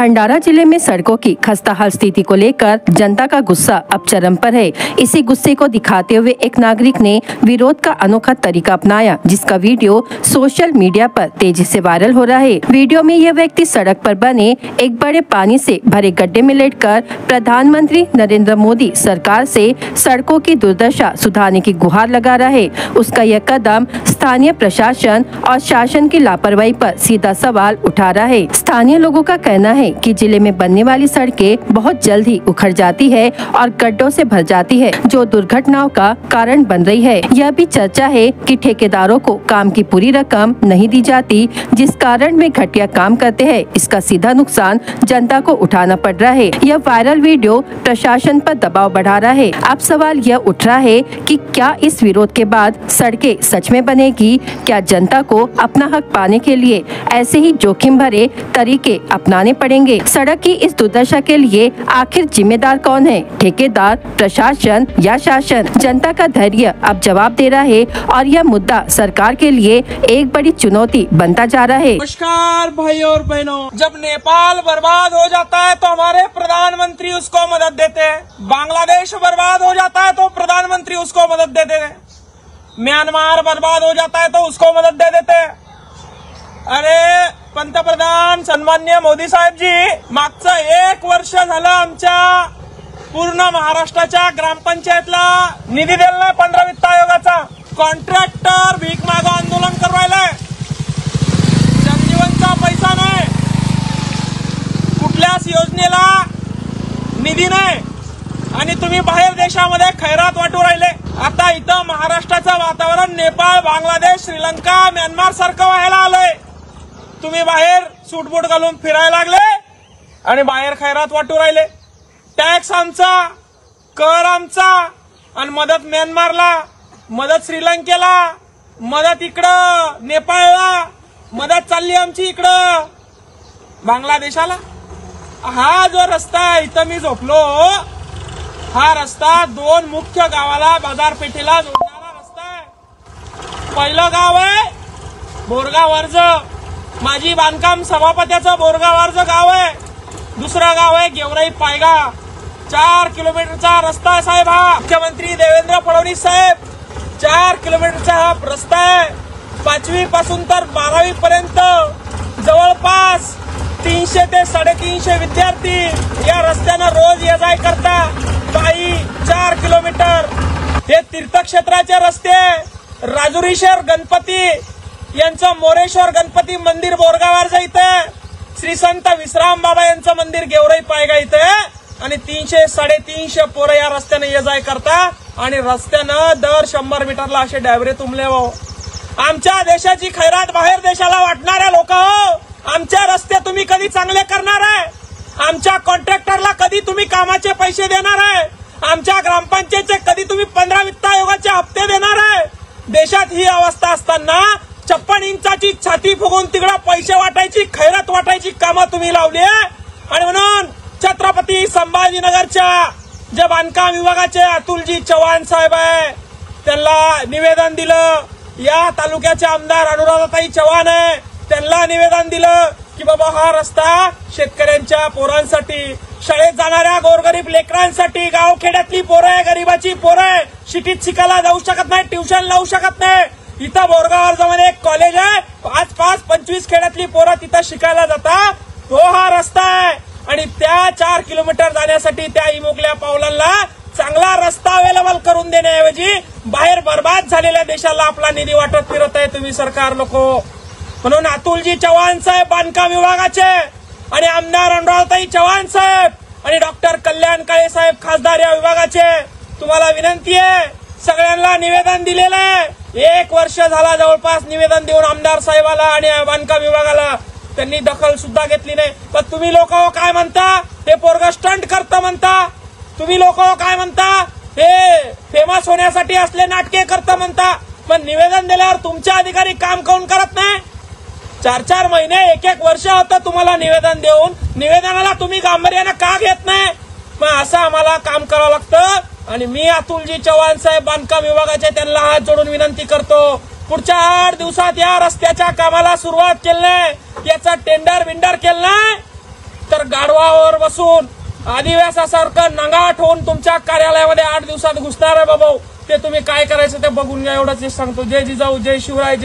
भंडारा जिले में सड़कों की खस्ताहाल स्थिति को लेकर जनता का गुस्सा अब चरम पर है। इसी गुस्से को दिखाते हुए एक नागरिक ने विरोध का अनोखा तरीका अपनाया, जिसका वीडियो सोशल मीडिया पर तेजी से वायरल हो रहा है। वीडियो में यह व्यक्ति सड़क पर बने एक बड़े पानी से भरे गड्ढे में लेटकर प्रधानमंत्री नरेंद्र मोदी सरकार से सड़कों की दुर्दशा सुधारने की गुहार लगा रहा है। उसका यह कदम स्थानीय प्रशासन और शासन की लापरवाही पर सीधा सवाल उठा रहा है। स्थानीय लोगों का कहना है कि जिले में बनने वाली सड़कें बहुत जल्द ही उखड़ जाती है और गड्ढों से भर जाती है, जो दुर्घटनाओं का कारण बन रही है। यह भी चर्चा है कि ठेकेदारों को काम की पूरी रकम नहीं दी जाती, जिस कारण वे घटिया काम करते हैं। इसका सीधा नुकसान जनता को उठाना पड़ रहा है। यह वायरल वीडियो प्रशासन पर दबाव बढ़ा रहा है। अब सवाल यह उठ रहा है कि क्या इस विरोध के बाद सड़कें सच में बनेगी? क्या जनता को अपना हक पाने के लिए ऐसे ही जोखिम भरे तरीके अपनाने पड़ेंगे? सड़क की इस दुर्दशा के लिए आखिर जिम्मेदार कौन है, ठेकेदार, प्रशासन या शासन? जनता का धैर्य अब जवाब दे रहा है और यह मुद्दा सरकार के लिए एक बड़ी चुनौती बनता जा रहा है। नमस्कार भाइयों और बहनों, जब नेपाल बर्बाद हो जाता है तो हमारे प्रधानमंत्री उसको मदद देते हैं। बांग्लादेश बर्बाद हो जाता है तो प्रधानमंत्री उसको मदद देते हैं। म्यांमार बर्बाद हो जाता है तो उसको मदद दे देते हैं। अरे पंतप्रधान सन्मान्य मोदी साहेब जी, मागचं 1 वर्ष झालं आमच्या पूर्ण महाराष्ट्राच्या ग्रामपंचायतला निधी दिला नाही 15 वित्त आयोगाचा। कॉन्ट्रॅक्टर भीक मागं आंदोलन करवायलाय, जलजीवनचा पैसा नाही, कुठल्याच योजनेला निधी नाही आणि तुम्ही बाहेर देशामध्ये खैरात वाटू राहिले। आता इथं महाराष्ट्राचं वातावरण नेपाळ, बांगलादेश, श्रीलंका, म्यानमार सारखं व्हायला आलंय। तुम्ही बाहेर सूटबूट घालून फिरायला लागले आणि बाहेर खैरात वाटू राहिले। टॅक्स आमचा, कर आमचा आणि मदत म्यानमारला, मदत श्रीलंकेला, मदत इकडं नेपाळला, मदत चालली आमची इकडं बांगलादेशाला। हा जो रस्ता आहे, इथं मी झोपलो, हा रस्ता 2 मुख्य गावाला, बाजारपेठेला जोडणारा रस्ता आहे। पहिलं गाव आहे बोरगाव अर्ज, माजी बांधकाम सभापत्याचं बोरगाव अर्ज गाव आहे। दुसरं गाव आहे गेवराई पायगा। 4 किलोमीटरचा रस्ता आहे साहेब हा। मुख्यमंत्री देवेंद्र फडणवीस साहेब 4 किलोमीटरचा हा रस्ता आहे। 5वी पासून तर 12वी पर्यंत जवळपास 300 ते 350 विद्यार्थी या रस्त्यानं रोज ये जाय करता पायी 4 किलोमीटर। हे तीर्थक्षेत्राचे रस्ते, राजुरीश्वर गणपती यांचं मोरेश्वर गणपती मंदिर बोरगावारचं इथे, श्री संत विश्राम बाबा यांचं मंदिर गेवराई पायगा इथे आणि 300-350 पोरं या रस्त्याने ये जाय करता आणि रस्त्यानं दर 100 मीटरला असे डायव्हरे तुंबले हो। आमच्या देशाची खैरात बाहेर देशाला वाटणाऱ्या लोक हो, आमच्या रस्ते तुम्ही कधी चांगले करणार आहे? आमच्या कॉन्ट्रॅक्टरला कधी तुम्ही कामाचे पैसे देणार आहे? आमच्या ग्रामपंचायतचे कधी तुम्ही 15 वित्त आयोगाचे हप्ते देणार आहे? देशात ही अवस्था असताना 56 इंचाची छाती फुगून तिकडे पैसे वाटायची, खैरात वाटायची कामं तुम्ही लावली आहे। आणि म्हणून छत्रपती संभाजीनगरच्या जे बांधकाम विभागाचे अतुलजी चव्हाण साहेब आहे, त्यांना निवेदन दिलं। या तालुक्याचे आमदार अनुराधाताई चव्हाण आहे, त्यांना निवेदन दिलं की बाबा हा रस्ता शेतकऱ्यांच्या पोरांसाठी, शाळेत जाणाऱ्या गोरगरीब लेकरांसाठी, गावखेड्यातली पोरं आहे, गरीबाची पोरं आहे, सिटीत शिकायला जाऊ शकत नाही, ट्युशन लावू शकत नाही। इथं बोरगाव अर्जमध्ये एक कॉलेज आहे, 5-25 खेड्यातली पोरं तिथं शिकायला जातात, तो हा रस्ता आहे। आणि त्या 4 किलोमीटर जाण्यासाठी त्या इमोकल्या पावलांना चांगला रस्ता अवेलेबल करून देण्याऐवजी बाहेर बर्बाद झालेल्या देशाला आपला निधी वाटत फिरत आहे तुम्ही सरकार लोक। म्हणून अतुलजी चव्हाण साहेब बांधकाम विभागाचे आणि आमदार अनुराधाताई चव्हाण साहेब आणि डॉक्टर कल्याण काळे साहेब खासदार या विभागाचे, तुम्हाला विनंती आहे, सगळ्यांना निवेदन दिलेलं आहे। 1 वर्ष झाला जवळपास निवेदन देऊन आमदार साहेबाला आणि बांधकाम विभागाला, त्यांनी दखल सुद्धा घेतली नाही। पण तुम्ही लोक काय म्हणता? हे पोरगा स्टंट करतं म्हणता। तुम्ही लोक काय म्हणता? हे फेमस होण्यासाठी असले नाटके करतं म्हणता। पण निवेदन दिल्यावर तुमचे अधिकारी काम काऊन करत नाही? 4-4 महिने, 1-1 वर्ष होतं तुम्हाला निवेदन देऊन, निवेदनाला तुम्ही गांभीर्याने का घेत नाही? मग असं आम्हाला काम करावं लागतं। आणि मी अतुलजी चव्हाण साहेब बांधकाम विभागाचे त्यांना हात जोडून विनंती करतो, पुढच्या 8 दिवसात या रस्त्याच्या कामाला सुरुवात केली नाही, याचा टेंडर केलं नाही तर गाढवावर बसून आदिवासासारखं नंगाट होऊन तुमच्या कार्यालयामध्ये 8 दिवसात घुसणार आहे बाबा. ते तुम्ही काय करायचं ते बघून घ्या, एवढंच सांगतो. जय जिजाऊ, जय शिवराय.